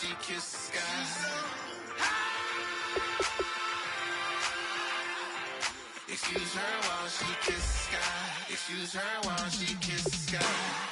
she kisses the sky. Excuse her while she kisses the sky. Excuse her while she kisses the sky.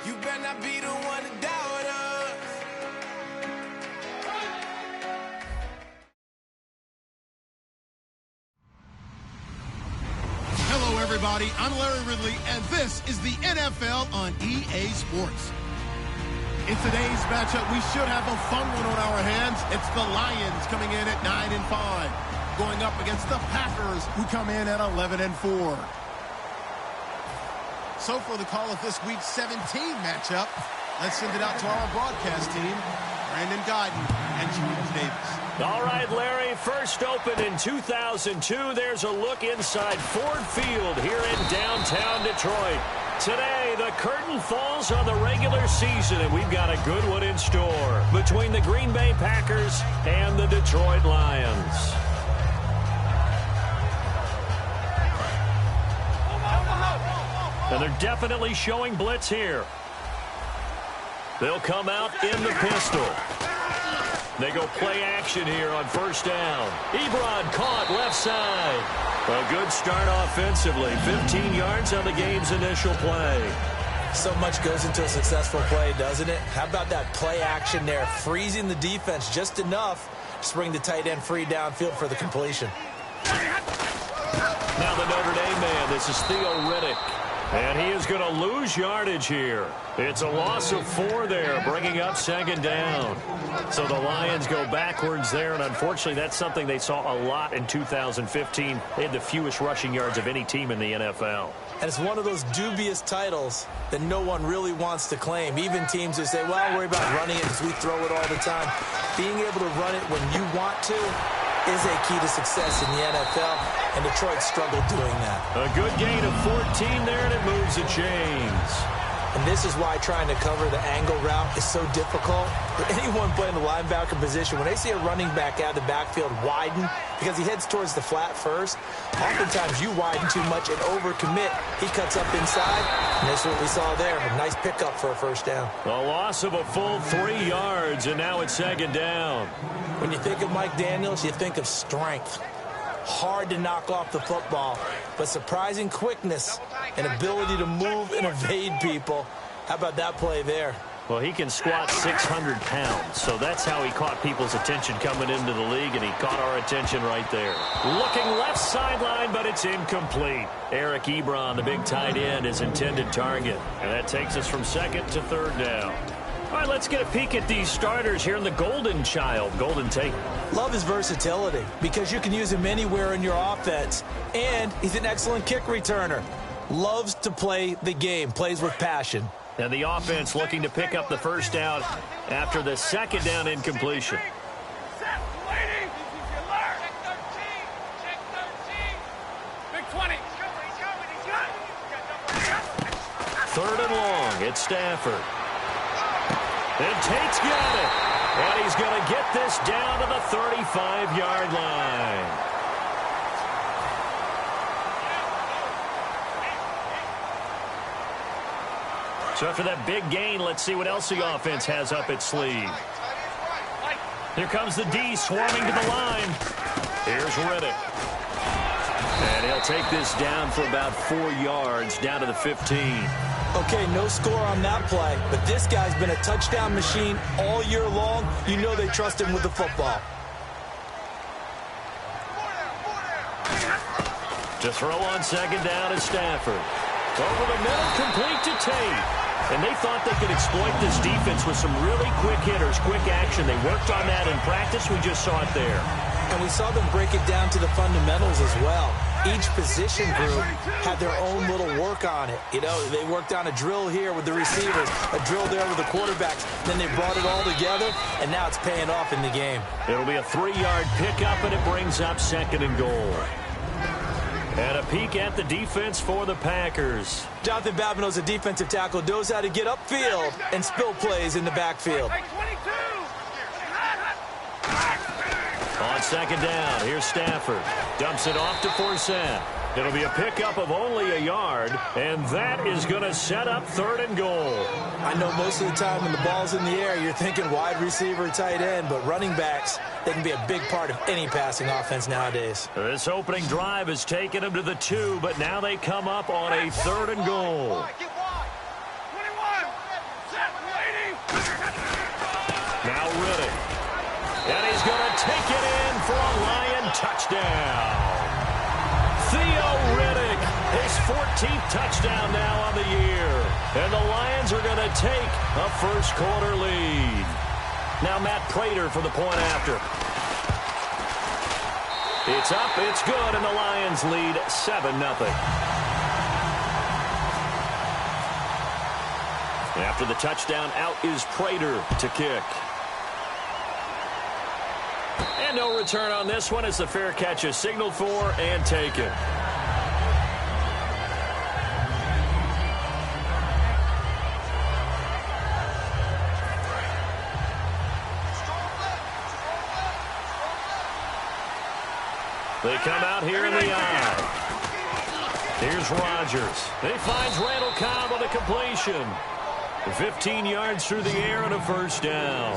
You better not be the one to doubt us. Hello, everybody. I'm Larry Ridley, and this is the NFL on EA Sports. In today's matchup, we should have a fun one on our hands. It's the Lions coming in at 9-5, going up against the Packers, who come in at 11-4. So for the call of this week's 17 matchup, let's send it out to our broadcast team, Brandon Guyton and James Davis. All right, Larry, first opened in 2002. There's a look inside Ford Field here in downtown Detroit. Today, the curtain falls on the regular season, and we've got a good one in store between the Green Bay Packers and the Detroit Lions. And they're definitely showing blitz here. They'll come out in the pistol. They go play action here on first down. Ebron caught left side. A good start offensively. 15 yards on the game's initial play. So much goes into a successful play, doesn't it? How about that play action there? Freezing the defense just enough to bring the tight end free downfield for the completion. Now the Notre Dame man. This is Theo Riddick. And he is going to lose yardage here. It's a loss of 4 there, bringing up second down. So the Lions go backwards there, and unfortunately that's something they saw a lot in 2015. They had the fewest rushing yards of any team in the NFL. And it's one of those dubious titles that no one really wants to claim. Even teams who say, well, I'll worry about running it because we throw it all the time. Being able to run it when you want to is a key to success in the NFL, and Detroit struggled doing that. A good gain of 14 there, and it moves the chains. And this is why trying to cover the angle route is so difficult. For anyone playing the linebacker position, when they see a running back out of the backfield widen because he heads towards the flat first, oftentimes you widen too much and overcommit. He cuts up inside, and that's what we saw there. A nice pickup for a first down. A loss of a full 3 yards, and now it's second down. When you think of Mike Daniels, you think of strength. Hard to knock off the football, but surprising quickness and ability to move and evade people. How about that play there? Well, he can squat 600 pounds, so that's how he caught people's attention coming into the league, and he caught our attention right there. Looking left sideline, but it's incomplete. Eric Ebron, the big tight end, is intended target, and that takes us from second to third down. All right, let's get a peek at these starters here in the Golden Child, Golden Tate. Love his versatility because you can use him anywhere in your offense, and he's an excellent kick returner. Loves to play the game, plays with passion. And the offense looking to pick up the first down after the second down incompletion. Third and long, it's Stafford. And Tate's got it. And he's going to get this down to the 35-yard line. So after that big gain, let's see what else the offense has up its sleeve. Here comes the D swarming to the line. Here's Riddick. And he'll take this down for about 4 yards, down to the 15. Okay, no score on that play, but this guy's been a touchdown machine all year long. You know they trust him with the football. To throw on second down is Stafford. Over the middle, complete to Tate. And they thought they could exploit this defense with some really quick hitters, quick action. They worked on that in practice. We just saw it there. And we saw them break it down to the fundamentals as well. Each position group had their own little work on it. You know, they worked on a drill here with the receivers, a drill there with the quarterbacks. Then they brought it all together, and now it's paying off in the game. It'll be a 3-yard pickup, and it brings up 2nd and goal. And a peek at the defense for the Packers. Jonathan Babineau's a defensive tackle, knows how to get upfield and spill plays in the backfield. On 2nd down, here's Stafford. Dumps it off to Forsett. It'll be a pickup of only a yard, and that is going to set up 3rd and goal. I know most of the time when the ball's in the air, you're thinking wide receiver, tight end, but running backs, they can be a big part of any passing offense nowadays. This opening drive has taken them to the 2, but now they come up on a 3rd and goal. Now Riddick. And he's going to take it in for a Lion touchdown. Theo Riddick, his 14th touchdown now on the year. And the Lions are going to take a first-quarter lead. Now Matt Prater for the point after. It's up, it's good, and the Lions lead 7-0. After the touchdown, out is Prater to kick. And no return on this one as the fair catch is signaled for and taken. They come out here in the eye. Here's Rodgers. He finds Randall Cobb on the completion. 15 yards through the air and a first down.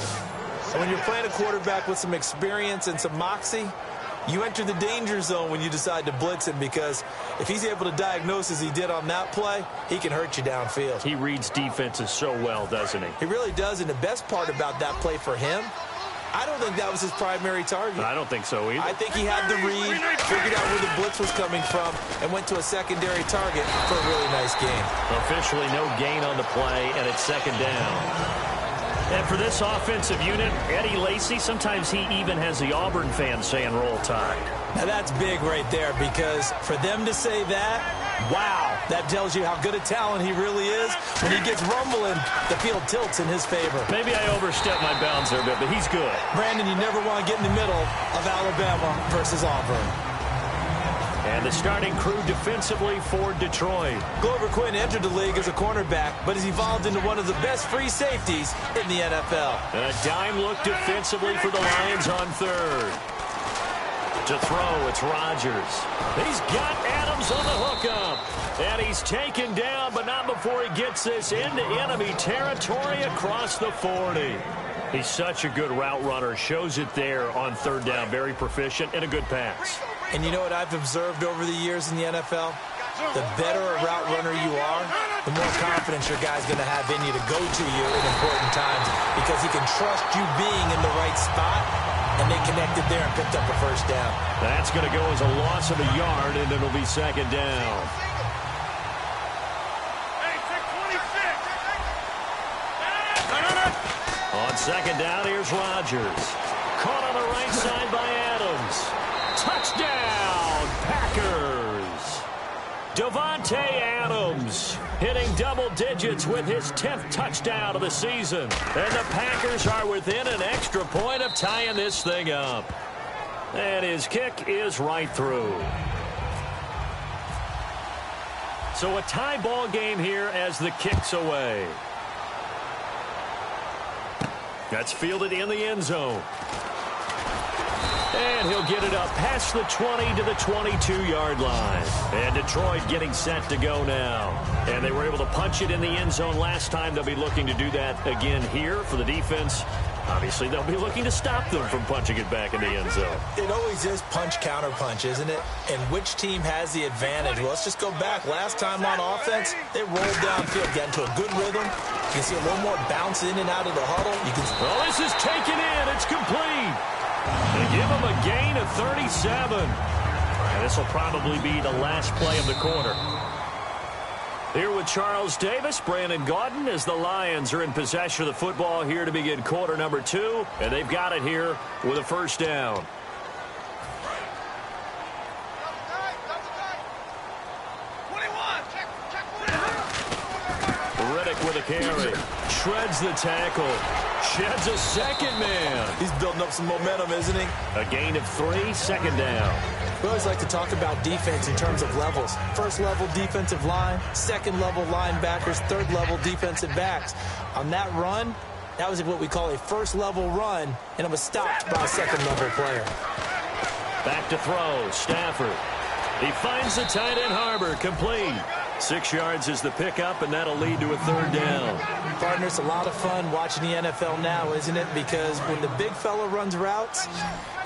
When you're playing a quarterback with some experience and some moxie, you enter the danger zone when you decide to blitz him, because if he's able to diagnose as he did on that play, he can hurt you downfield. He reads defenses so well, doesn't he? He really does, and the best part about that play for him, I don't think that was his primary target. I don't think so either. I think he had the read, figured out where the blitz was coming from, and went to a secondary target for a really nice gain. Officially no gain on the play, and it's 2nd down. And for this offensive unit, Eddie Lacy, sometimes he even has the Auburn fans saying roll tide. Now that's big right there, because for them to say that, wow, that tells you how good a talent he really is. When he gets rumbling, the field tilts in his favor. Maybe I overstepped my bounds there a bit, but he's good. Brandon, you never want to get in the middle of Alabama versus Auburn. And the starting crew defensively for Detroit. Glover Quinn entered the league as a cornerback, but has evolved into one of the best free safeties in the NFL. And a dime look defensively for the Lions on 3rd. To throw, it's Rodgers. He's got Adams on the hookup. And he's taken down, but not before he gets this into enemy territory across the 40. He's such a good route runner. Shows it there on 3rd down. Very proficient and a good pass. And you know what I've observed over the years in the NFL? The better a route runner you are, the more confidence your guy's going to have in you to go to you in important times, because he can trust you being in the right spot, and they connected there and picked up a first down. That's going to go as a loss of a yard, and it'll be 2nd down. On 2nd down, here's Rodgers. Caught on the right side by Adams. Touchdown, Packers. Davante Adams hitting double digits with his 10th touchdown of the season. And the Packers are within an extra point of tying this thing up. And his kick is right through. So a tie ball game here as the kick's away. That's fielded in the end zone. And he'll get it up past the 20 to the 22-yard line. And Detroit getting set to go now. And they were able to punch it in the end zone last time. They'll be looking to do that again here for the defense. Obviously, they'll be looking to stop them from punching it back in the end zone. It always is punch-counter-punch, isn't it? And which team has the advantage? Well, let's just go back. Last time on offense, they rolled downfield, got into a good rhythm. You can see a little more bounce in and out of the huddle. Well, this is taken in. It's complete. They give him a gain of 37. And this will probably be the last play of the quarter. Here with Charles Davis, Brandon Gaudin, as the Lions are in possession of the football here to begin quarter number 2, and they've got it here with a first down. Riddick with a carry. Shreds the tackle. Sheds a second man. He's building up some momentum, isn't he? A gain of 3, second down. We always like to talk about defense in terms of levels. First level defensive line, second level linebackers, third level defensive backs. On that run, that was what we call a first level run, and it was stopped by a second level player. Back to throw. Stafford. He finds the tight end Harbor, complete. 6 yards is the pickup, and that'll lead to a third down. Partner, it's a lot of fun watching the NFL now, isn't it? Because when the big fella runs routes,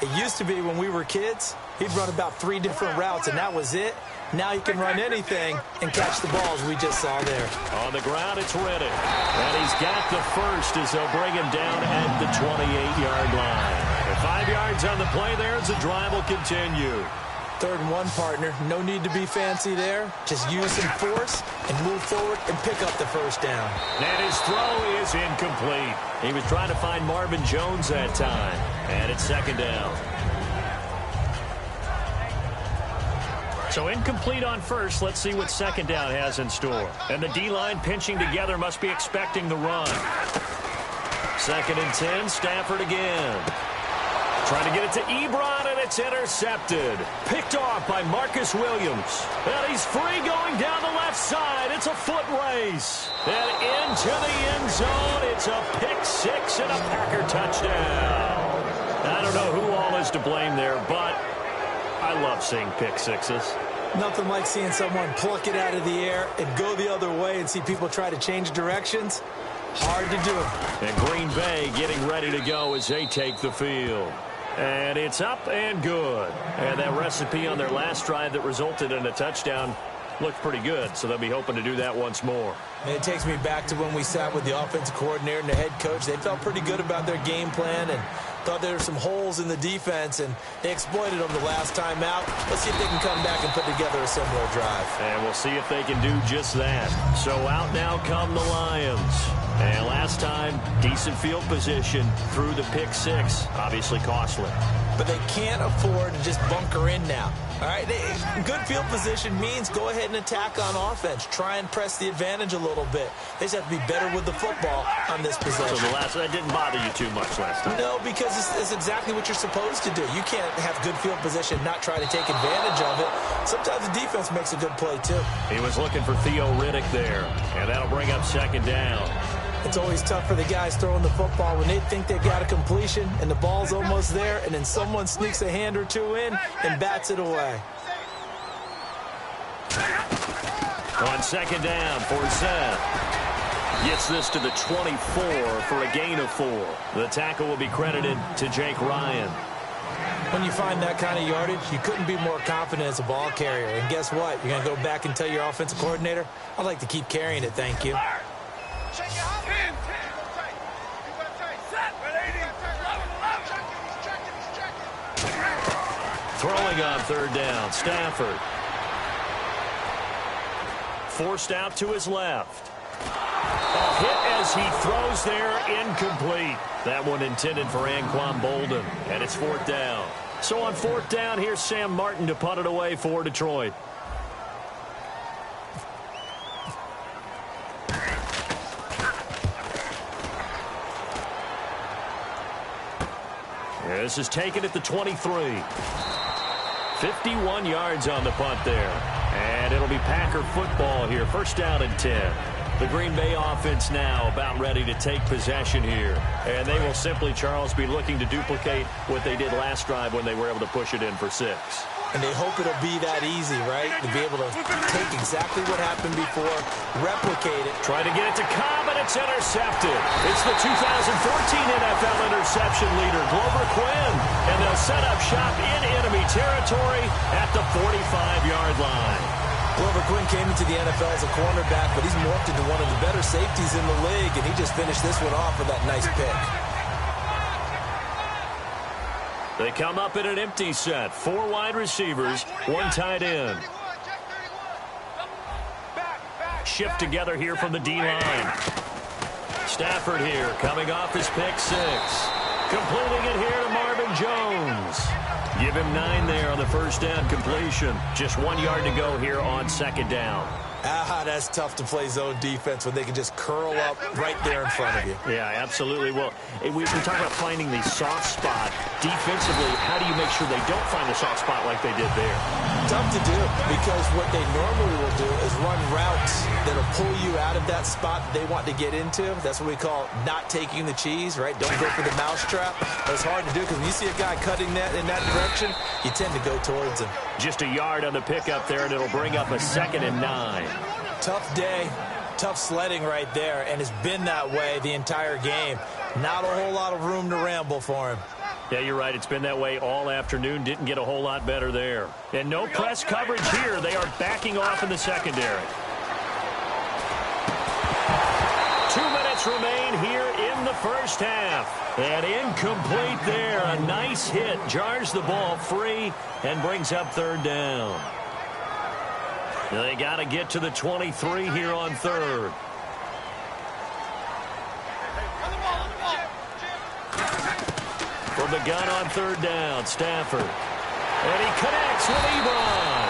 it used to be when we were kids, he'd run about 3 different routes, and that was it. Now he can run anything and catch the balls we just saw there. On the ground, it's Riddick. And he's got the first as they'll bring him down at the 28-yard line. And 5 yards on the play there as the drive will continue. 3rd and 1, partner. No need to be fancy there. Just use some force and move forward and pick up the first down. And his throw is incomplete. He was trying to find Marvin Jones that time. And it's second down. So incomplete on first. Let's see what second down has in store. And the D-line pinching together must be expecting the run. 2nd and 10, Stafford again. Trying to get it to Ebron, and it's intercepted. Picked off by Marcus Williams. And he's free going down the left side. It's a foot race. And into the end zone. It's a pick 6 and a Packer touchdown. I don't know who all is to blame there, but I love seeing pick sixes. Nothing like seeing someone pluck it out of the air and go the other way and see people try to change directions. Hard to do. And Green Bay getting ready to go as they take the field. And it's up and good. And that recipe on their last drive that resulted in a touchdown looked pretty good, so they'll be hoping to do that once more. And it takes me back to when we sat with the offensive coordinator and the head coach. They felt pretty good about their game plan and thought there were some holes in the defense, and they exploited them the last time out. Let's see if they can come back and put together a similar drive. And we'll see if they can do just that. So out now come the Lions. And last time, decent field position through the pick 6. Obviously costly. But they can't afford to just bunker in now. All right, good field position means go ahead and attack on offense. Try and press the advantage a little bit. They just have to be better with the football on this possession. So that didn't bother you too much last time? No, because it's exactly what you're supposed to do. You can't have good field position, not try to take advantage of it. Sometimes the defense makes a good play, too. He was looking for Theo Riddick there, and that'll bring up second down. It's always tough for the guys throwing the football when they think they've got a completion and the ball's almost there, and then someone sneaks a hand or two in and bats it away. On second down for Zed. Gets this to the 24 for a gain of 4. The tackle will be credited to Jake Ryan. When you find that kind of yardage, you couldn't be more confident as a ball carrier. And guess what? You're going to go back and tell your offensive coordinator, I'd like to keep carrying it, thank you. Throwing on third down, Stafford. Forced out to his left. A hit as he throws there, incomplete. That one intended for Anquan Bolden, and it's 4th down. So on 4th down, here's Sam Martin to punt it away for Detroit. This is taken at the 23. 51 yards on the punt there. And it'll be Packer football here. First down and 10. The Green Bay offense now about ready to take possession here. And they will simply, Charles, be looking to duplicate what they did last drive when they were able to push it in for 6. And they hope it'll be that easy, right? To be able to take exactly what happened before, replicate it. Try to get it to Cobb, and it's intercepted. It's the 2014 NFL interception leader, Glover Quinn. And they'll set up shop in enemy territory at the 45-yard line. Glover Quinn came into the NFL as a cornerback, but he's morphed into one of the better safeties in the league, and he just finished this one off with that nice pick. They come up in an empty set. 4 wide receivers, 1 tight end. shift together here from the D-line. Stafford here coming off his pick 6. Completing it here to Marvin Jones. Give him 9 there on the first down completion. Just 1 yard to go here on second down. That's tough to play zone defense when they can just curl up right there in front of you. Yeah, absolutely. Well, we've been talking about finding the soft spot. Defensively, how do you make sure they don't find the soft spot like they did there? Tough to do, because what they normally will do is run routes that'll pull you out of that spot they want to get into. That's what we call not taking the cheese, right? Don't go for the mousetrap. But it's hard to do, because when you see a guy cutting that in that direction, you tend to go towards him. Just a yard on the pickup there, and it'll bring up a 2nd and 9. Tough day, tough sledding right there, and it's been that way the entire game. Not a whole lot of room to ramble for him. Yeah, you're right. It's been that way all afternoon. Didn't get a whole lot better there. And no press coverage here. They are backing off in the secondary. 2 minutes remain here in the first half. And incomplete there. A nice hit. Jars the ball free and brings up 3rd down. They got to get to the 23 here on 3rd. From the gun on 3rd down, Stafford. And he connects with Ebron.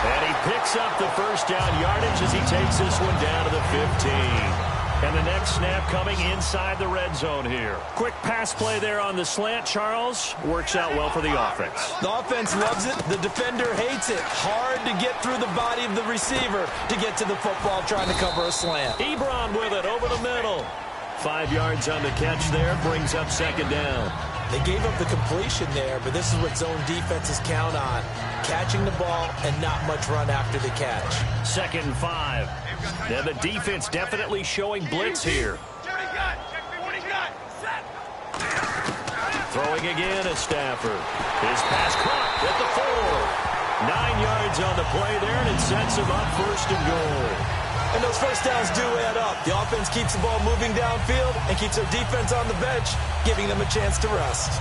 And he picks up the first down yardage as he takes this one down to the 15. And the next snap coming inside the red zone here. Quick pass play there on the slant, Charles. Works out well for the offense. The offense loves it. The defender hates it. Hard to get through the body of the receiver to get to the football trying to cover a slant. Ebron with it over the middle. 5 yards on the catch there. Brings up 2nd down. They gave up the completion there, but this is what zone defenses count on. Catching the ball and not much run after the catch. 2nd and 5. Now the defense definitely showing blitz here. Throwing again at Stafford. His pass caught at the 4. 9 yards on the play there, and it sets him up 1st and goal. And those first downs do add up. The offense keeps the ball moving downfield and keeps their defense on the bench, giving them a chance to rest.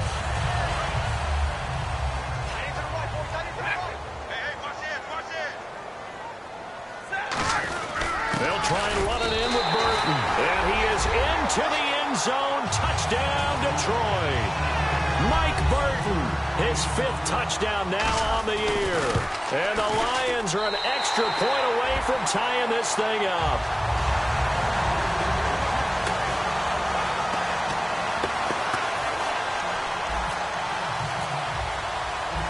They'll try and run it in with Burton. And he is into the end zone. Touchdown, Detroit. Mike Burton, his 5th touchdown now on the year. And the Lions are an extra point away from tying this thing up.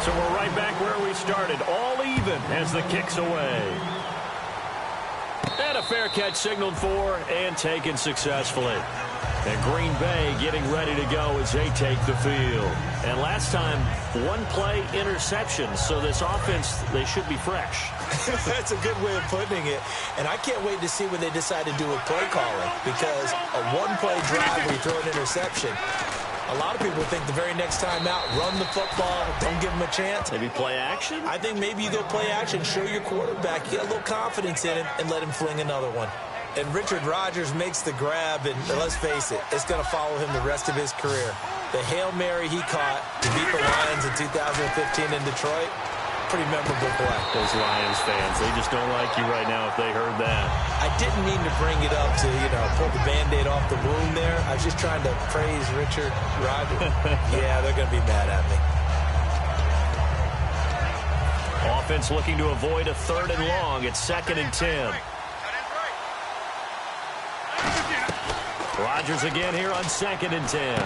So we're right back where we started. All even as the kick's away. And a fair catch signaled for and taken successfully. And Green Bay getting ready to go as they take the field. And last time, 1 play interception. So this offense, they should be fresh. That's a good way of putting it. And I can't wait to see what they decide to do with play calling. Because a 1-play drive where you throw an interception, a lot of people think the very next time out, run the football, don't give them a chance. Maybe play action? I think maybe you go play action, show your quarterback, get a little confidence in him, and let him fling another one. And Richard Rodgers makes the grab, and let's face it, it's going to follow him the rest of his career. The Hail Mary he caught to beat the Lions in 2015 in Detroit, pretty memorable play. Those Lions fans, they just don't like you right now if they heard that. I didn't mean to bring it up to, pull the Band-Aid off the wound there. I was just trying to praise Richard Rodgers. Yeah, they're going to be mad at me. Offense looking to avoid a 3rd and long. It's 2nd and 10. Rodgers again here on 2nd and 10.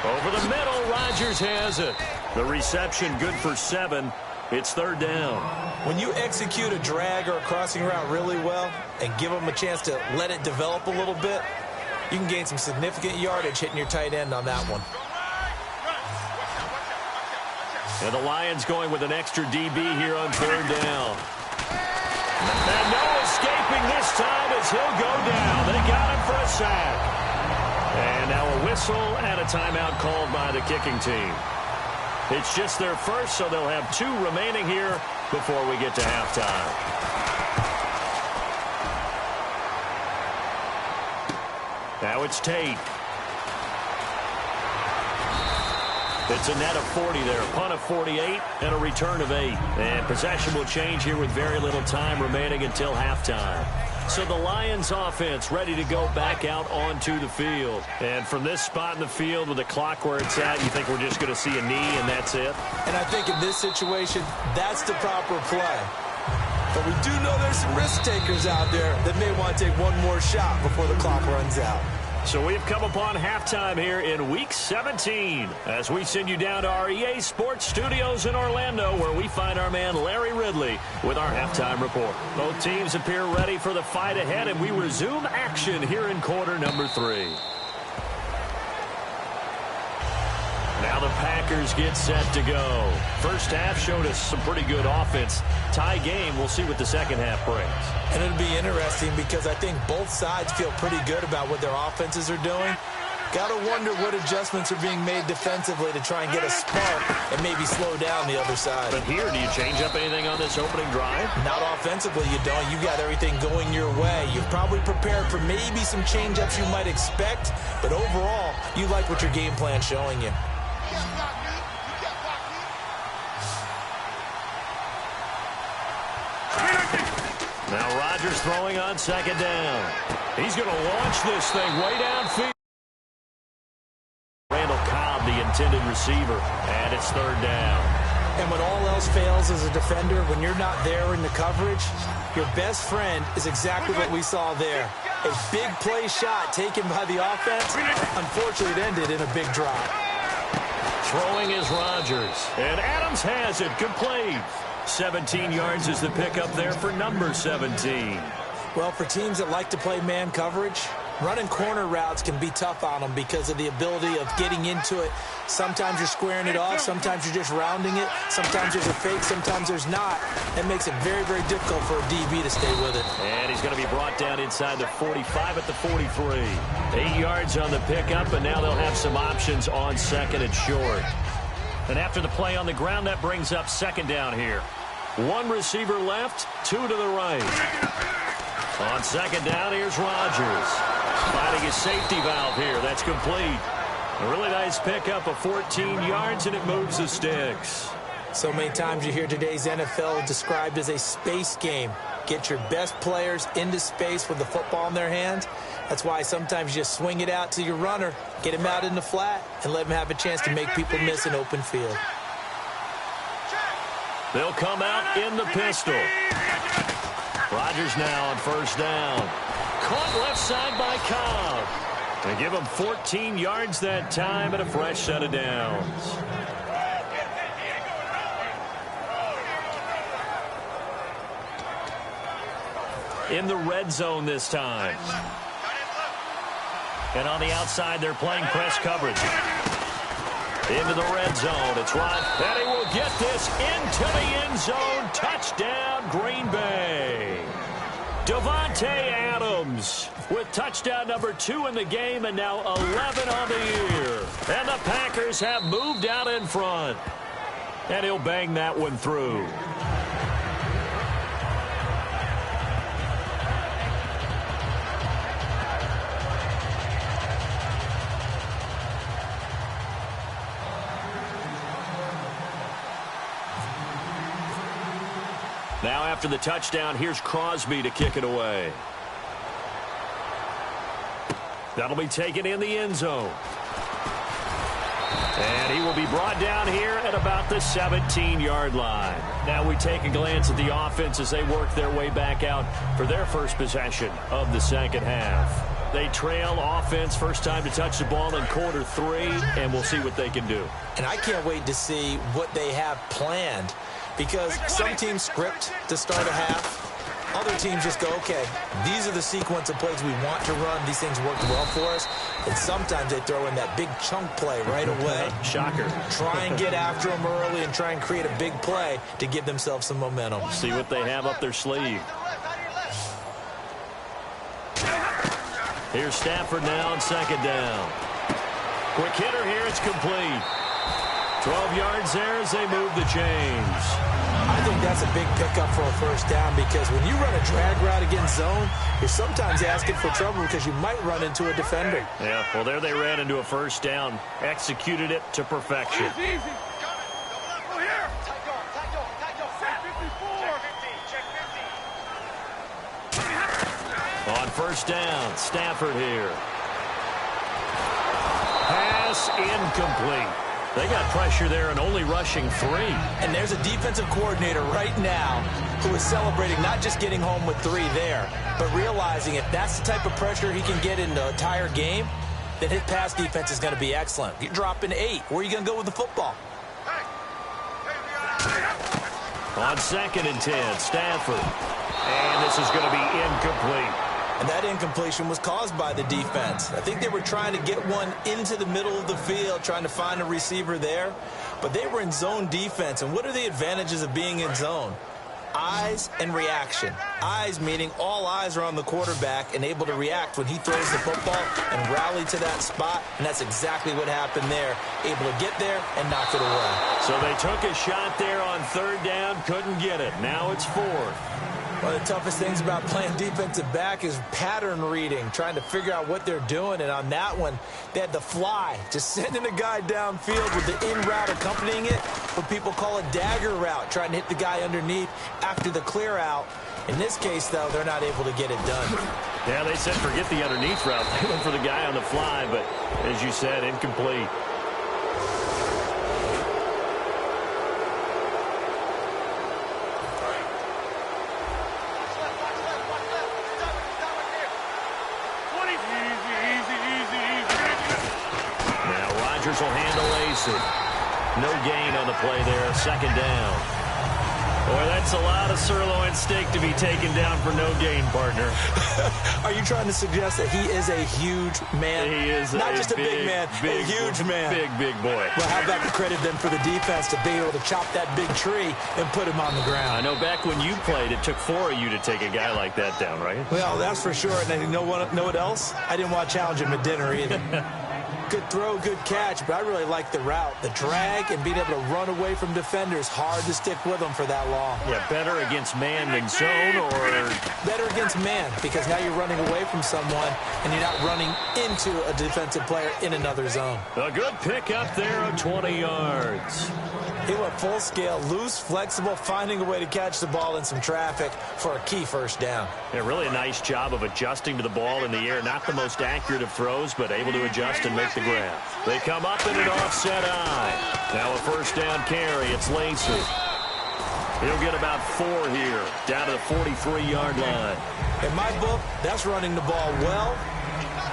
Over the middle, Rodgers has it. The reception good for 7. It's 3rd down. When you execute a drag or a crossing route really well and give them a chance to let it develop a little bit, you can gain some significant yardage hitting your tight end on that one. And the Lions going with an extra DB here on 3rd down. And no escaping this time as he'll go down. They got him for a sack. And now a whistle and a timeout called by the kicking team. It's just their first, so they'll have 2 remaining here before we get to halftime. Now it's Tate. It's a net of 40 there, a punt of 48, and a return of 8. And possession will change here with very little time remaining until halftime. So the Lions offense ready to go back out onto the field. And from this spot in the field with the clock where it's at, you think we're just going to see a knee and that's it? And I think in this situation, that's the proper play. But we do know there's some risk takers out there that may want to take one more shot before the clock runs out. So we've come upon halftime here in Week 17 as we send you down to our EA Sports Studios in Orlando where we find our man Larry Ridley with our halftime report. Both teams appear ready for the fight ahead, and we resume action here in quarter number 3. Now the Packers get set to go. First half showed us some pretty good offense. Tie game, we'll see what the second half brings. And it'll be interesting because I think both sides feel pretty good about what their offenses are doing. Got to wonder what adjustments are being made defensively to try and get a spark and maybe slow down the other side. But here, do you change up anything on this opening drive? Not offensively, you don't. You got everything going your way. You've probably prepared for maybe some change-ups you might expect, but overall, you like what your game plan's showing you. Now Rodgers throwing on second down. He's going to launch this thing way downfield. Randall Cobb, the intended receiver, and it's third down. And when all else fails as a defender, when you're not there in the coverage, your best friend is exactly what we saw there. A big play shot taken by the offense. Unfortunately, it ended in a big drop. Throwing is Rodgers. And Adams has it. Complete. 17 yards is the pickup there for number 17. Well, for teams that like to play man coverage, running corner routes can be tough on them because of the ability of getting into it. Sometimes you're squaring it off. Sometimes you're just rounding it. Sometimes there's a fake. Sometimes there's not. That makes it very, very difficult for a DB to stay with it. And he's going to be brought down inside the 45 at the 43. 8 yards on the pickup, and now they'll have some options on second and short. And after the play on the ground, that brings up second down here. One receiver left, two to the right. On second down, here's Rodgers. Finding his safety valve here. That's complete. A really nice pickup of 14 yards, and it moves the sticks. So many times you hear today's NFL described as a space game. Get your best players into space with the football in their hands. That's why sometimes you just swing it out to your runner, get him out in the flat, and let him have a chance to make people miss an open field. They'll come out in the pistol. Rodgers now on first down. Caught left side by Cobb. They give him 14 yards that time and a fresh set of downs. In the red zone this time. And on the outside, they're playing press coverage. Into the red zone. It's Rod. And he will get this into the end zone. Touchdown, Green Bay. Davante Adams with touchdown number 2 in the game and now 11 on the year. And the Packers have moved out in front. And he'll bang that one through. Now after the touchdown, here's Crosby to kick it away. That'll be taken in the end zone. And he will be brought down here at about the 17-yard line. Now we take a glance at the offense as they work their way back out for their first possession of the second half. They trail offense, first time to touch the ball in quarter 3, and we'll see what they can do. And I can't wait to see what they have planned, because some teams script to start a half. Other teams just go, okay, these are the sequence of plays we want to run. These things worked well for us. And sometimes they throw in that big chunk play right away. Shocker. Try and get after them early and try and create a big play to give themselves some momentum. See what they have up their sleeve. Here's Stafford now on second down. Quick hitter here, it's complete. 12 yards there as they move the chains. I think that's a big pickup for a first down, because when you run a drag route against zone, you're sometimes asking for trouble because you might run into a defender. Yeah, well, there they ran into a first down, executed it to perfection. first down. Stafford here. Pass incomplete. They got pressure there and only rushing 3. And there's a defensive coordinator right now who is celebrating not just getting home with 3 there, but realizing if that's the type of pressure he can get in the entire game, then his pass defense is going to be excellent. You're dropping 8. Where are you going to go with the football? On 2nd and 10, Stafford. And this is going to be incomplete. And that incompletion was caused by the defense. I think they were trying to get one into the middle of the field, trying to find a receiver there. But they were in zone defense. And what are the advantages of being in zone? Eyes and reaction. Eyes meaning all eyes are on the quarterback and able to react when he throws the football and rally to that spot. And that's exactly what happened there. Able to get there and knock it away. So they took a shot there on 3rd down, couldn't get it. Now it's 4th. One of the toughest things about playing defensive back is pattern reading, trying to figure out what they're doing. And on that one, they had the fly, just sending a guy downfield with the in route accompanying it, what people call a dagger route, trying to hit the guy underneath after the clear out. In this case, though, they're not able to get it done. Yeah, they said forget the underneath route. They went for the guy on the fly, but as you said, incomplete. Will handle Lacy. No gain on the play there. 2nd down. Boy, that's a lot of sirloin steak to be taken down for no gain, partner. Are you trying to suggest that he is a huge man? He is not just a big man, a huge man. Big boy. Well, how about the credit then for the defense to be able to chop that big tree and put him on the ground? I know back when you played, it took 4 of you to take a guy like that down, right? Well, that's for sure. And you know what else? I didn't want to challenge him at dinner either. Good throw, good catch, but I really like the route. The drag and being able to run away from defenders, hard to stick with them for that long. Yeah, better against man than zone, or? Better against man, because now you're running away from someone and you're not running into a defensive player in another zone. A good pick up there of 20 yards. He went full scale, loose, flexible, finding a way to catch the ball in some traffic for a key first down. Yeah, really a nice job of adjusting to the ball in the air. Not the most accurate of throws, but able to adjust and make the grab. They come up in an offset eye. Now a first down carry. It's Lacy. He'll get about 4 here, down to the 43-yard line. In my book, that's running the ball well,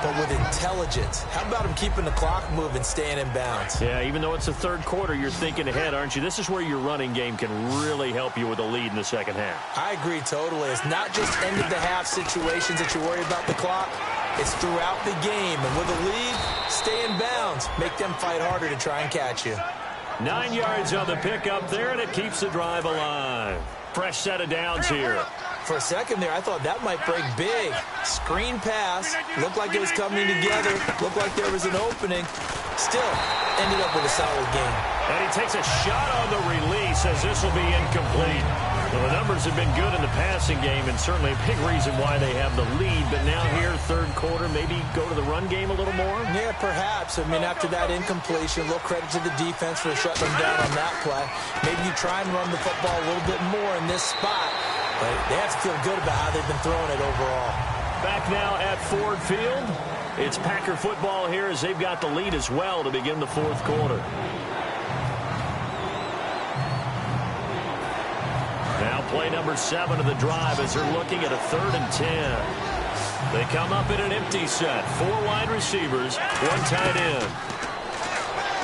but with intelligence. How about him keeping the clock moving, staying in bounds? Yeah, even though it's the 3rd quarter, you're thinking ahead, aren't you? This is where your running game can really help you with a lead in the 2nd half. I agree totally. It's not just end-of-the-half situations that you worry about the clock. It's throughout the game. And with a lead, stay in bounds. Make them fight harder to try and catch you. 9 yards on the pickup there, and it keeps the drive alive. Fresh set of downs here. For a second there, I thought that might break big. Screen pass. Looked like it was coming together. Looked like there was an opening. Still, ended up with a solid game. And he takes a shot on the release as this will be incomplete. Well, the numbers have been good in the passing game, and certainly a big reason why they have the lead. But now here, 3rd quarter, maybe go to the run game a little more? Yeah, perhaps. I mean, after that incompletion, a little credit to the defense for shutting them down on that play. Maybe you try and run the football a little bit more in this spot. But they have to feel good about how they've been throwing it overall. Back now at Ford Field. It's Packer football here as they've got the lead as well to begin the 4th quarter. Now play number 7 of the drive as they're looking at a 3rd and 10. They come up in an empty set. 4 wide receivers, 1 tight end.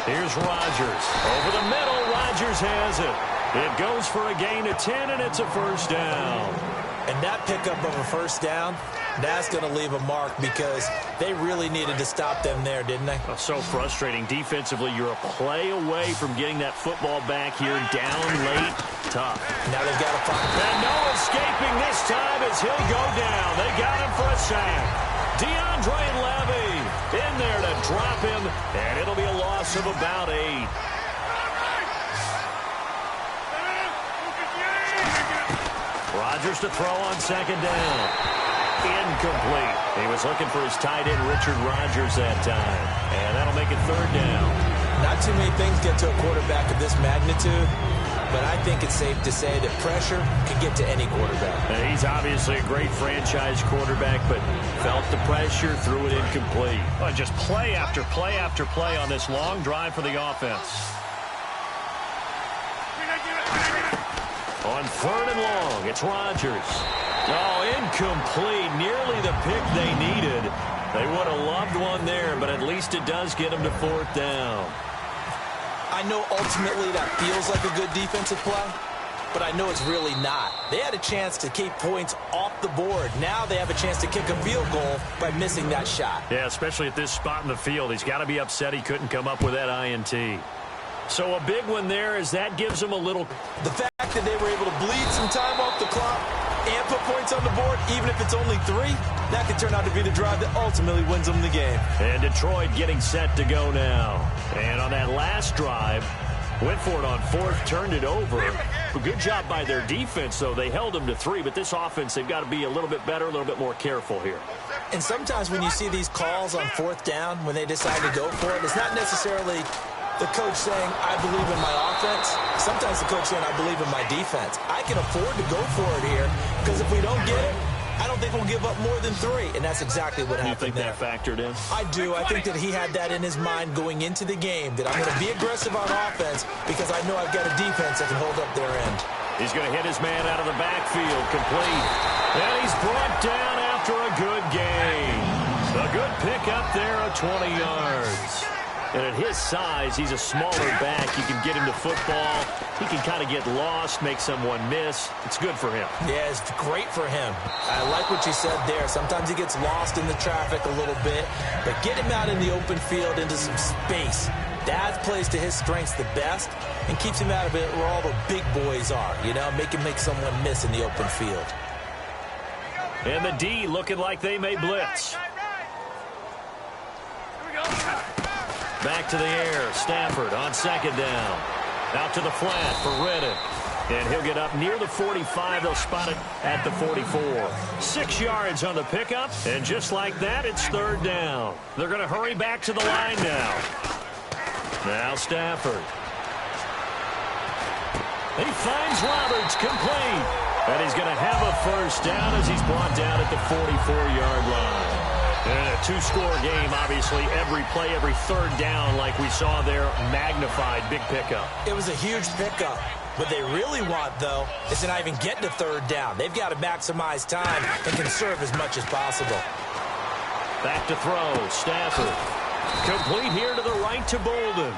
Here's Rodgers. Over the middle, Rodgers has it. It goes for a gain of 10, and it's a first down. And that pickup of a first down, that's going to leave a mark because they really needed to stop them there, didn't they? Oh, so frustrating. Defensively, you're a play away from getting that football back here down late. Tough. Now they've got to find him. And no escaping this time as he'll go down. They got him for a sack. DeAndre Levy in there to drop him, and it'll be a loss of about 8. Rodgers to throw on 2nd down. Incomplete. He was looking for his tight end, Richard Rodgers, that time. And that'll make it 3rd down. Not too many things get to a quarterback of this magnitude but I think it's safe to say that pressure can get to any quarterback. And he's obviously a great franchise quarterback, but felt the pressure, threw it incomplete. Oh, just play after play after play on this long drive for the offense. On 3rd and long, it's Rodgers. Oh, incomplete. Nearly the pick they needed. They would have loved one there, but at least it does get them to 4th down. I know ultimately that feels like a good defensive play, but I know it's really not. They had a chance to keep points off the board. Now they have a chance to kick a field goal by missing that shot. Yeah, especially at this spot in the field. He's got to be upset he couldn't come up with that INT. So a big one there as that gives them a little... The fact that they were able to bleed some time off the clock and put points on the board, even if it's only 3, that could turn out to be the drive that ultimately wins them the game. And Detroit getting set to go now. And on that last drive, went for it on 4th, turned it over. A good job by their defense, though. They held them to 3, but this offense, they've got to be a little bit better, a little bit more careful here. And sometimes when you see these calls on 4th down, when they decide to go for it, it's not necessarily the coach saying, I believe in my offense. Sometimes the coach saying, I believe in my defense. I can afford to go for it here because if we don't get it, I don't think we'll give up more than 3. And that's exactly what happened there. You think that factored in? I do. I think that he had that in his mind going into the game, that I'm going to be aggressive on offense because I know I've got a defense that can hold up their end. He's going to hit his man out of the backfield, complete. And he's brought down after a good gain. A good pick up there of 20 yards. And at his size, he's a smaller back. You can get him to football. He can kind of get lost, make someone miss. It's good for him. Yeah, it's great for him. I like what you said there. Sometimes he gets lost in the traffic a little bit, but get him out in the open field into some space. That plays to his strengths the best and keeps him out of it where all the big boys are, you know, make him make someone miss in the open field. And the D looking like they may blitz. Back to the air. Stafford on 2nd down. Out to the flat for Reddick. And he'll get up near the 45. They'll spot it at the 44. 6 yards on the pickup. And just like that, it's 3rd down. They're going to hurry back to the line now. Now Stafford. He finds Roberts complete. And he's going to have a 1st down as he's brought down at the 44-yard line. And a 2-score game, obviously, every play, every 3rd down, like we saw there, magnified, big pickup. It was a huge pickup. What they really want, though, is to not even get to 3rd down. They've got to maximize time and conserve as much as possible. Back to throw, Stafford. Complete here to the right to Bolden.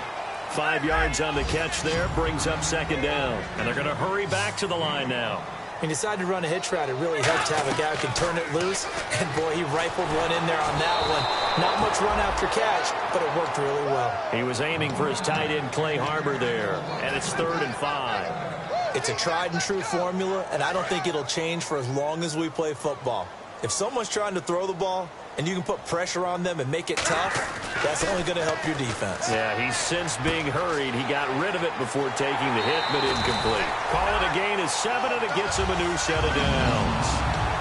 5 yards on the catch there, brings up 2nd down. And they're going to hurry back to the line now. He decided to run a hitch route. It really helped to have a guy who can turn it loose. And, boy, he rifled one in there on that one. Not much run after catch, but it worked really well. He was aiming for his tight end, Clay Harbor, there. And it's 3rd and 5. It's a tried-and-true formula, and I don't think it'll change for as long as we play football. If someone's trying to throw the ball and you can put pressure on them and make it tough, that's only going to help your defense. Yeah, he's since being hurried. He got rid of it before taking the hit, but incomplete. Call it a gain of 7, and it gets him a new set of downs.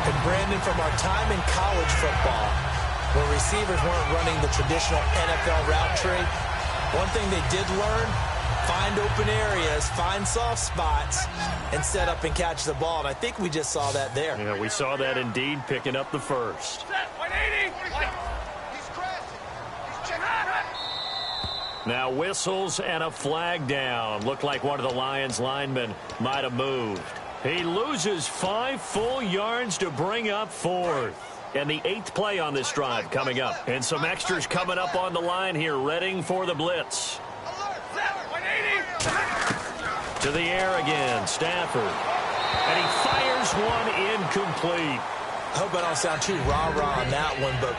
And, Brandon, from our time in college football, where receivers weren't running the traditional NFL route tree, one thing they did learn, find open areas, find soft spots, and set up and catch the ball. And I think we just saw that there. Yeah, we saw that indeed, picking up the 1st. Now whistles and a flag down. Looked like one of the Lions linemen might have moved. He loses 5 full yards to bring up 4th. And the 8th play on this drive coming up. And some extras coming up on the line here, readying for the blitz. To the air again, Stafford. And he fires one incomplete. I hope I don't sound too rah-rah on that one, but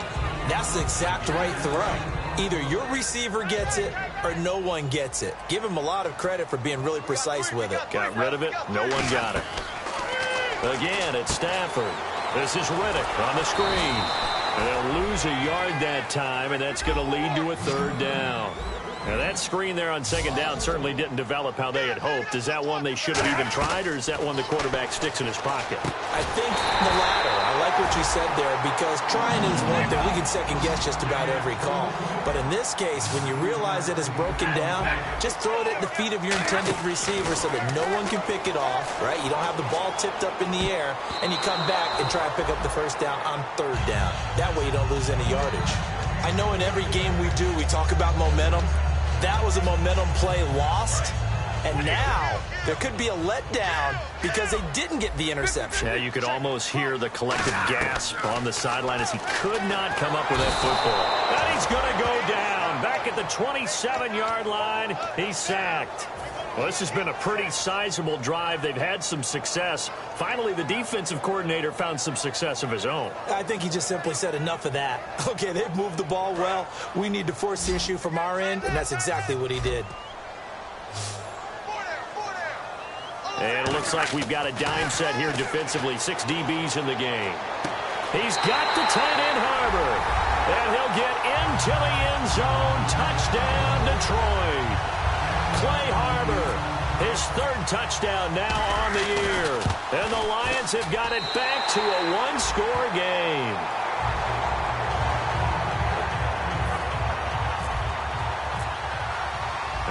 that's the exact right throw. Either your receiver gets it or no one gets it. Give him a lot of credit for being really precise with it. Got rid of it. No one got it. Again, it's Stafford. This is Reddick on the screen. And they'll lose a yard that time, and that's going to lead to a 3rd down. Now, that screen there on second down certainly didn't develop how they had hoped. Is that one they should have even tried, or is that one the quarterback sticks in his pocket? I think the latter. I like what you said there, because trying is one thing. We can second-guess just about every call. But in this case, when you realize it is broken down, just throw it at the feet of your intended receiver so that no one can pick it off, right? You don't have the ball tipped up in the air, and you come back and try to pick up the first down on third down. That way you don't lose any yardage. I know in every game we do, we talk about momentum. That was a momentum play lost, and now there could be a letdown because they didn't get the interception. Yeah, you could almost hear the collective gasp on the sideline as he could not come up with that football. And he's going to go down. Back at the 27-yard line, he's sacked. Well, this has been a pretty sizable drive. They've had some success. Finally, the defensive coordinator found some success of his own. I think he just simply said enough of that. Okay, they've moved the ball well. We need to force the issue from our end, and that's exactly what he did. And it looks like we've got a dime set here defensively. 6 DBs in the game. He's got the tight end Harbor. And he'll get into the end zone. Touchdown, Detroit. Clay Harbor, his third touchdown now on the year. And the Lions have got it back to a one-score game.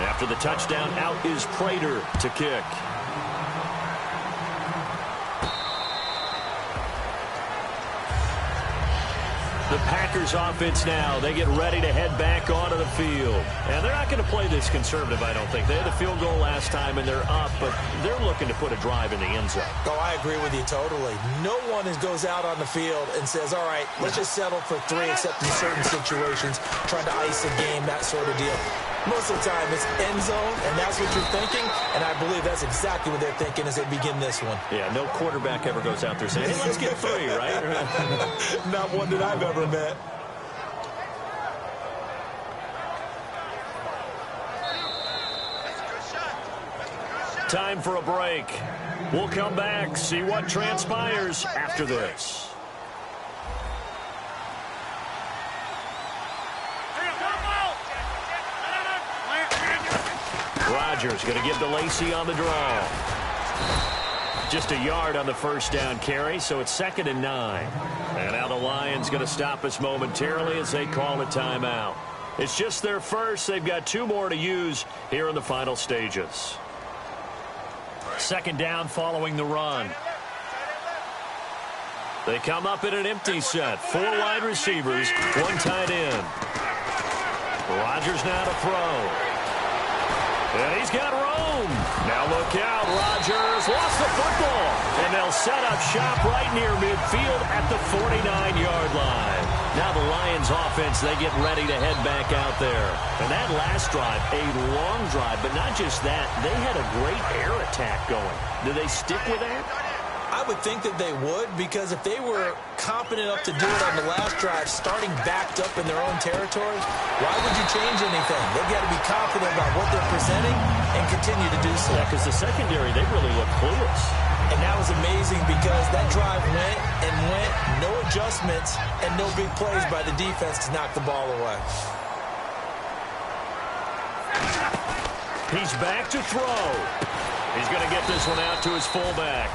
After the touchdown, out is Prater to kick. The Packers offense now, they get ready to head back onto the field. And they're not going to play this conservative, I don't think. They had the field goal last time, and they're up, but they're looking to put a drive in the end zone. Oh, I agree with you totally. No one goes out on the field and says, all right, let's just settle for 3, except in certain situations, trying to ice a game, that sort of deal. Most of the time, it's end zone, and that's what you're thinking, and I believe that's exactly what they're thinking as they begin this one. Yeah, no quarterback ever goes out there saying, hey, let's get 3, right? Not one that I've ever met. Time for a break. We'll come back, see what transpires after this. Rodgers going to give to Lacey on the draw. Just a yard on the first down carry, so it's 2nd and 9. And now the Lions going to stop us momentarily as they call a timeout. It's just their first. They've got 2 more to use here in the final stages. 2nd down following the run. They come up in an empty set. 4 wide receivers, 1 tight end. Rodgers now to throw. And he's got room. Now look out. Rodgers lost the football. And they'll set up shop right near midfield at the 49-yard line. Now the Lions offense, they get ready to head back out there. And that last drive, a long drive, but not just that. They had a great air attack going. Do they stick with that? I would think that they would, because if they were competent enough to do it on the last drive, starting backed up in their own territory, why would you change anything? They've got to be confident about what they're presenting and continue to do so. Yeah, because the secondary, they really look clueless. And that was amazing because that drive went and went, no adjustments, and no big plays by the defense to knock the ball away. He's back to throw. He's going to get this one out to his fullback.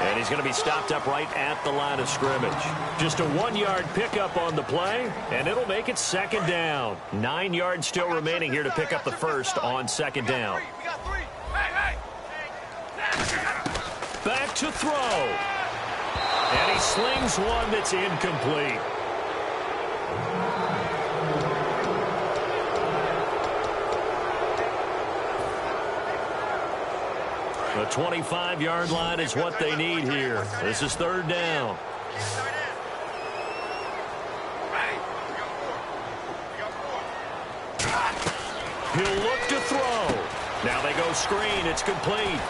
And he's going to be stopped up right at the line of scrimmage. Just a 1-yard pickup on the play, and it'll make it 2nd down. 9 yards still remaining here to pick up the first on 2nd down. Back to throw. And he slings one that's incomplete. The 25-yard line is what they need here. This is 3rd down. He'll look to throw. Now they go screen. It's complete.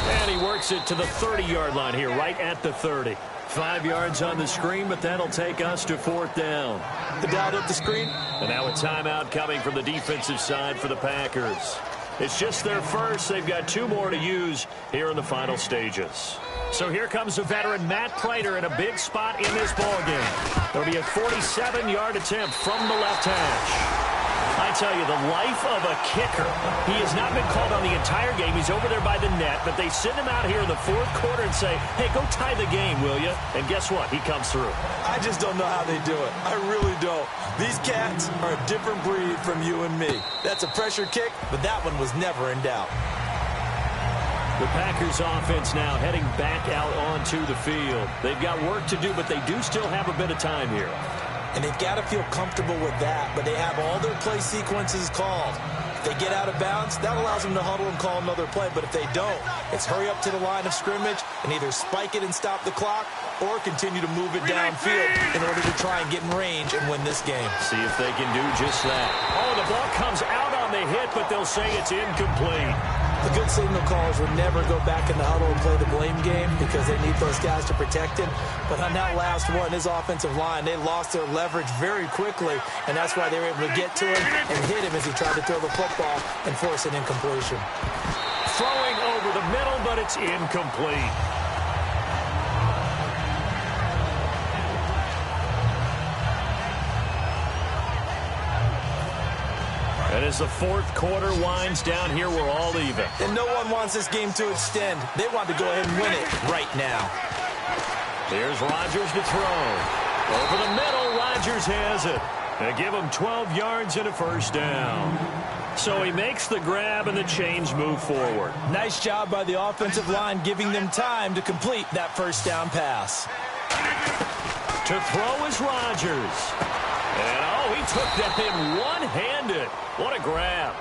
And he works it to the 30-yard line here, right at the 30. 5 yards on the screen, but that'll take us to 4th down. The dialed up the screen. And now a timeout coming from the defensive side for the Packers. It's just their first. They've got 2 more to use here in the final stages. So here comes the veteran Matt Prater in a big spot in this ballgame. There'll be a 47-yard attempt from the left hash. I tell you, the life of a kicker. He has not been called on the entire game. He's over there by the net, but they send him out here in the fourth quarter and say, hey, go tie the game, will you? And guess what? He comes through. I just don't know how they do it. I really don't. These cats are a different breed from you and me. That's a pressure kick, but that one was never in doubt. The Packers offense now heading back out onto the field. They've got work to do, but they do still have a bit of time here. And they've got to feel comfortable with that, but they have all their play sequences called. If they get out of bounds, that allows them to huddle and call another play. But if they don't, it's hurry up to the line of scrimmage and either spike it and stop the clock or continue to move it downfield in order to try and get in range and win this game. See if they can do just that. Oh, the ball comes out on the hit, but they'll say it's incomplete. The good signal callers would never go back in the huddle and play the blame game because they need those guys to protect him. But on that last one, his offensive line, they lost their leverage very quickly, and that's why they were able to get to him and hit him as he tried to throw the football and force an incompletion. Throwing over the middle, but it's incomplete. And as the fourth quarter winds down here, we're all even. And no one wants this game to extend. They want to go ahead and win it right now. Here's Rodgers to throw. Over the middle, Rodgers has it. They give him 12 yards and a first down. So he makes the grab and the chains move forward. Nice job by the offensive line giving them time to complete that first down pass. To throw is Rodgers. And, oh, he took that in one-handed. What a grab.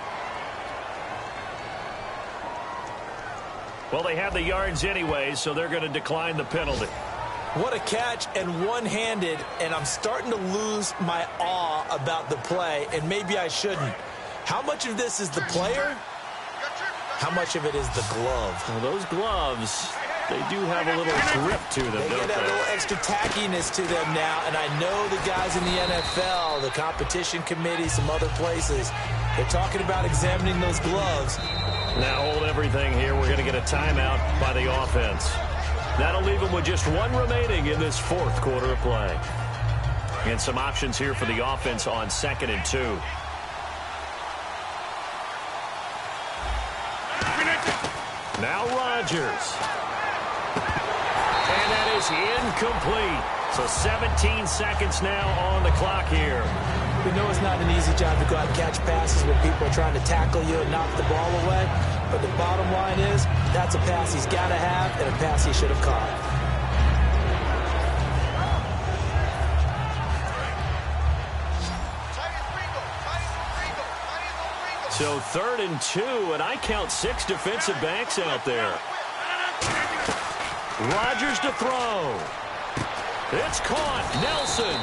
Well, they have the yards anyway, so they're going to decline the penalty. What a catch and one-handed, and I'm starting to lose my awe about the play, and maybe I shouldn't. How much of this is the player? How much of it is the glove? Well, those gloves, they do have a little grip to them, They get that little extra tackiness to them now, and I know the guys in the NFL, the competition committee, some other places, they're talking about examining those gloves. Now hold everything here. We're going to get a timeout by the offense. That'll leave them with just one remaining in this fourth quarter of play. And some options here for the offense on 2nd and 2. Now Rodgers. And that is incomplete. So 17 seconds now on the clock here. We know it's not an easy job to go out and catch passes when people are trying to tackle you and knock the ball away. But the bottom line is, that's a pass he's got to have and a pass he should have caught. So 3rd and 2, and I count 6 defensive backs out there. Rodgers to throw. It's caught. Nelson.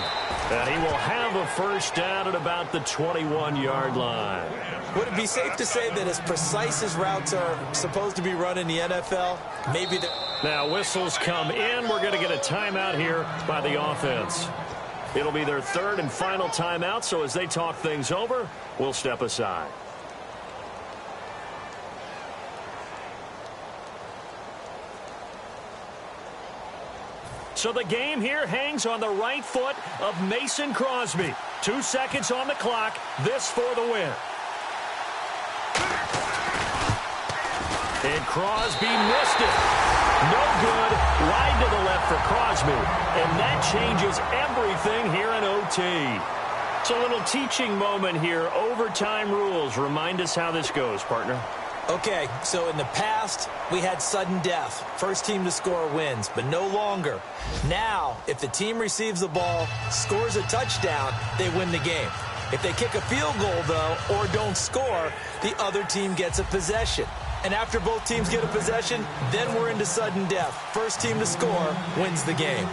And he will have a first down at about the 21-yard line. Would it be safe to say that as precise as routes are supposed to be run in the NFL, maybe the... Now whistles come in. We're going to get a timeout here by the offense. It'll be their 3rd and final timeout, so as they talk things over, we'll step aside. So the game here hangs on the right foot of Mason Crosby. 2 seconds on the clock. This for the win. And Crosby missed it. No good. Wide to the left for Crosby. And that changes everything here in OT. It's a little teaching moment here. Overtime rules. Remind us how this goes, partner. Okay, so in the past, we had sudden death. First team to score wins, but no longer. Now, if the team receives the ball, scores a touchdown, they win the game. If they kick a field goal, though, or don't score, the other team gets a possession. And after both teams get a possession, then we're into sudden death. First team to score wins the game.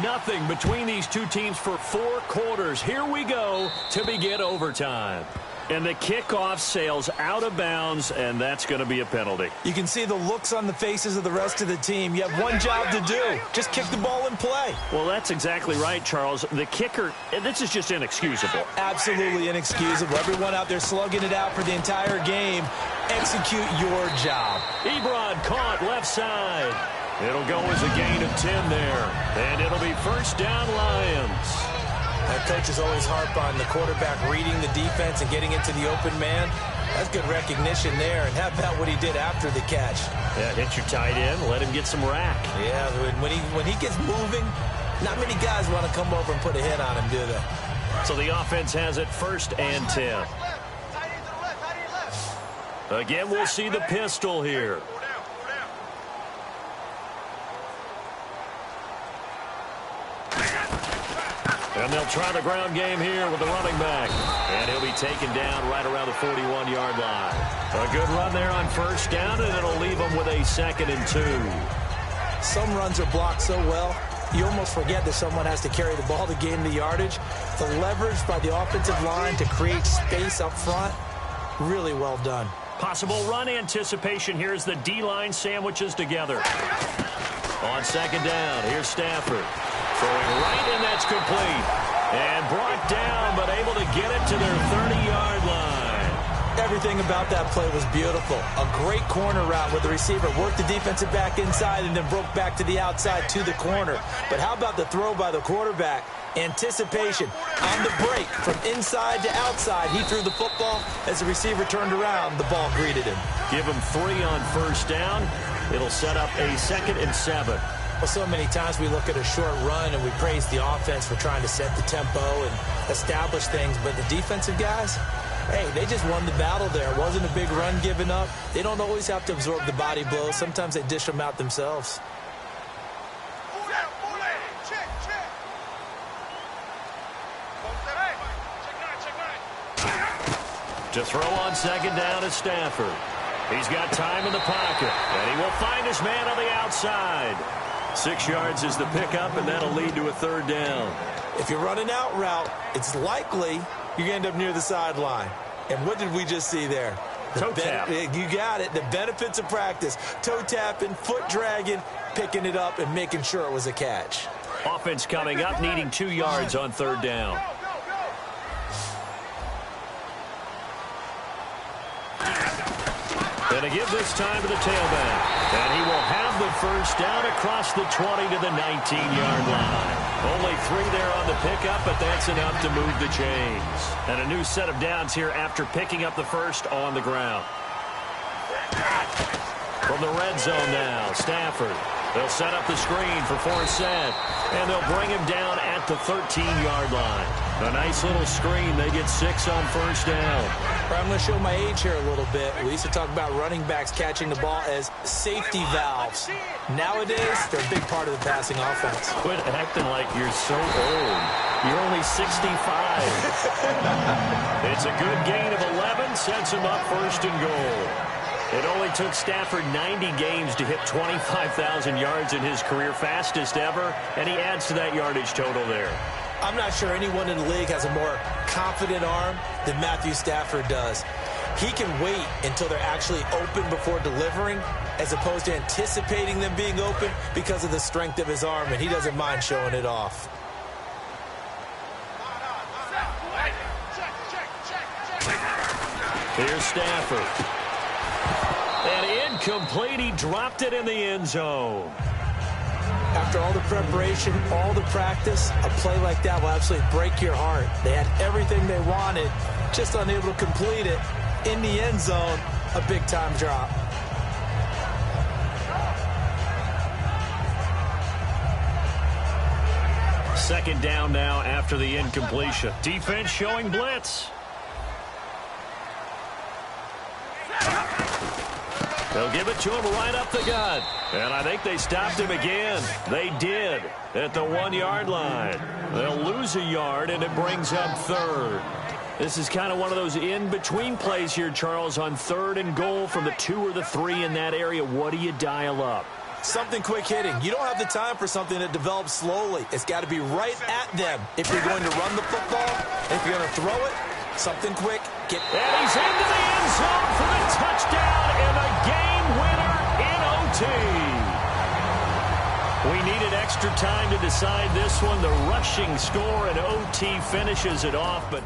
Nothing between these two teams for 4 quarters. Here we go to begin overtime. And the kickoff sails out of bounds, and that's going to be a penalty. You can see the looks on the faces of the rest of the team. You have one job to do. Just kick the ball and play. Well, that's exactly right, Charles. The kicker, this is just inexcusable. Absolutely inexcusable. Everyone out there slugging it out for the entire game. Execute your job. Ebron caught left side. It'll go as a gain of 10 there. And it'll be first down Lions. Coaches always harp on the quarterback reading the defense and getting into the open man. That's good recognition there. And how about what he did after the catch? Yeah, hit your tight end, let him get some rack. Yeah, when he gets moving, not many guys want to come over and put a hit on him, do they? So the offense has it 1st and 10. Again, we'll see the pistol here. And they'll try the ground game here with the running back. And he'll be taken down right around the 41-yard line. A good run there on 1st down, and it'll leave them with a 2nd and 2. Some runs are blocked so well, you almost forget that someone has to carry the ball to gain the yardage. The leverage by the offensive line to create space up front, really well done. Possible run anticipation. Here's the D-line sandwiches together. On 2nd down, here's Stafford. Throwing right, and that's complete. And brought down, but able to get it to their 30-yard line. Everything about that play was beautiful. A great corner route where the receiver worked the defensive back inside and then broke back to the outside to the corner. But how about the throw by the quarterback? Anticipation on the break from inside to outside. He threw the football. As the receiver turned around, the ball greeted him. Give him 3 on 1st down. It'll set up a 2nd and 7. Well, so many times we look at a short run and we praise the offense for trying to set the tempo and establish things. But the defensive guys, hey, they just won the battle there. It wasn't a big run given up. They don't always have to absorb the body blows. Sometimes they dish them out themselves. To throw on 2nd down is Stafford. He's got time in the pocket, and he will find his man on the outside. 6 yards is the pickup, and that'll lead to a 3rd down. If you're running out route, it's likely you're going to end up near the sideline. And what did we just see there? Toe tap. You got it. The benefits of practice. Toe tapping, foot dragging, picking it up, and making sure it was a catch. Offense coming up, needing 2 yards on 3rd down. And to give this time to the tailback. And he will have the 1st down across the 20 to the 19-yard line. Only 3 there on the pickup, but that's enough to move the chains. And a new set of downs here after picking up the 1st on the ground. From the red zone now, Stafford. They'll set up the screen for Forsett, and they'll bring him down at the 13-yard line. A nice little screen. They get 6 on 1st down. I'm going to show my age here a little bit. We used to talk about running backs catching the ball as safety valves. Nowadays, they're a big part of the passing offense. Quit acting like you're so old. You're only 65. It's a good gain of 11. Sets him up 1st and goal. It only took Stafford 90 games to hit 25,000 yards in his career, fastest ever, and he adds to that yardage total there. I'm not sure anyone in the league has a more confident arm than Matthew Stafford does. He can wait until they're actually open before delivering, as opposed to anticipating them being open because of the strength of his arm, and he doesn't mind showing it off. Here's Stafford. And incomplete. He dropped it in the end zone. After all the preparation, all the practice, a play like that will absolutely break your heart. They had everything they wanted, just unable to complete it. In the end zone, a big-time drop. Second down now after the incompletion. Defense showing blitz. They'll give it to him right up the gut. And I think they stopped him again. They did at the 1-yard line. They'll lose a yard, and it brings up 3rd. This is kind of one of those in-between plays here, Charles, on 3rd and goal from the 2 or the 3 in that area. What do you dial up? Something quick hitting. You don't have the time for something that develops slowly. It's got to be right at them. If you're going to run the football, if you're going to throw it, something quick. And he's into the end zone for the touchdown and a game winner in OT. We needed extra time to decide this one. The rushing score and OT finishes it off, but